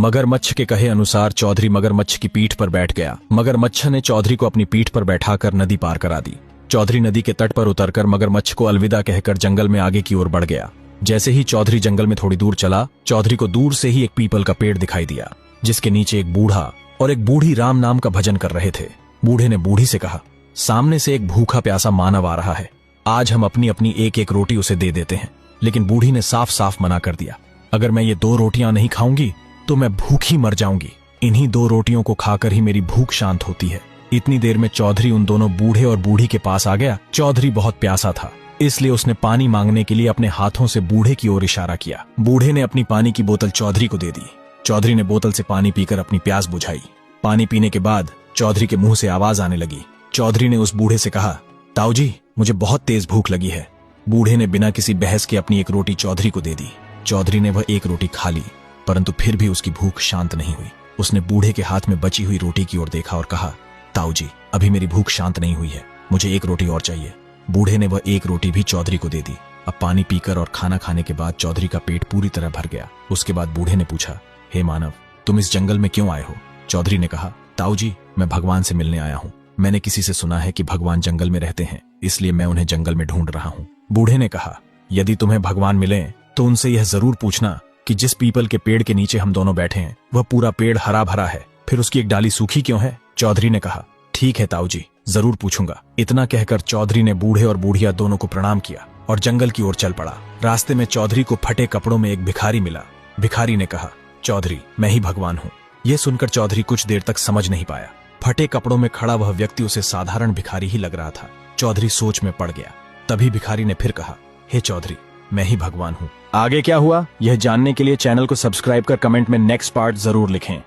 मगरमच्छ के कहे अनुसार चौधरी मगरमच्छ की पीठ पर बैठ गया। मगरमच्छ ने चौधरी को अपनी पीठ पर बैठाकर नदी पार करा दी। चौधरी नदी के तट पर उतरकर मगरमच्छ को अलविदा कहकर जंगल में आगे की ओर बढ़ गया। जैसे ही चौधरी जंगल में थोड़ी दूर चला, चौधरी को दूर से ही एक पीपल का पेड़ दिखाई दिया, जिसके नीचे एक बूढ़ा और एक बूढ़ी राम नाम का भजन कर रहे थे। बूढ़े ने बूढ़ी से कहा, सामने से एक भूखा प्यासा मानव आ रहा है, आज हम अपनी अपनी एक एक रोटी उसे दे देते हैं। लेकिन बूढ़ी ने साफ साफ मना कर दिया, अगर मैं ये 2 रोटियां नहीं खाऊंगी तो मैं भूखी मर जाऊंगी। इन्हीं 2 रोटियों को खाकर ही मेरी भूख शांत होती है। इतनी देर में चौधरी उन दोनों बूढ़े और बूढ़ी के पास आ गया। चौधरी बहुत प्यासा था, इसलिए उसने पानी मांगने के लिए अपने हाथों से बूढ़े की ओर इशारा किया। बूढ़े ने अपनी पानी की बोतल चौधरी को दे दी। चौधरी ने बोतल से पानी पीकर अपनी प्यास बुझाई। पानी पीने के बाद चौधरी के मुंह से आवाज आने लगी। चौधरी ने उस बूढ़े से कहा, ताऊ जी, मुझे बहुत तेज भूख लगी है। बूढ़े ने बिना किसी बहस के अपनी एक रोटी चौधरी को दे दी। चौधरी ने वह एक रोटी खा ली, परंतु फिर भी उसकी भूख शांत नहीं हुई। उसने बूढ़े के हाथ में बची हुई रोटी की ओर देखा और कहा, ताऊ जी, अभी मेरी भूख शांत नहीं हुई है, मुझे एक रोटी और चाहिए। बूढ़े ने वह एक रोटी भी चौधरी को दे दी। अब पानी पीकर और खाना खाने के बाद चौधरी का पेट पूरी तरह भर गया। उसके बाद बूढ़े ने पूछा, हे मानव, तुम इस जंगल में क्यों आए हो? चौधरी ने कहा, ताऊ जी, मैं भगवान से मिलने आया हूँ। मैंने किसी से सुना है कि भगवान जंगल में रहते हैं, इसलिए मैं उन्हें जंगल में ढूंढ रहा हूँ। बूढ़े ने कहा, यदि तुम्हें भगवान मिले तो उनसे यह जरूर पूछना कि जिस पीपल के पेड़ के नीचे हम दोनों बैठे हैं, वह पूरा पेड़ हरा भरा है, फिर उसकी एक डाली सूखी क्यों है? चौधरी ने कहा, ठीक है ताऊ जी, जरूर पूछूंगा। इतना कहकर चौधरी ने बूढ़े और बूढ़िया दोनों को प्रणाम किया और जंगल की ओर चल पड़ा। रास्ते में चौधरी को फटे कपड़ों में एक भिखारी मिला। भिखारी ने कहा, चौधरी, मैं ही भगवान हूँ। यह सुनकर चौधरी कुछ देर तक समझ नहीं पाया। फटे कपड़ों में खड़ा वह व्यक्ति उसे साधारण भिखारी ही लग रहा था। चौधरी सोच में पड़ गया। तभी भिखारी ने फिर कहा, हे चौधरी, मैं ही भगवान हूँ। आगे क्या हुआ यह जानने के लिए चैनल को सब्सक्राइब कर कमेंट में नेक्स्ट पार्ट जरूर लिखें।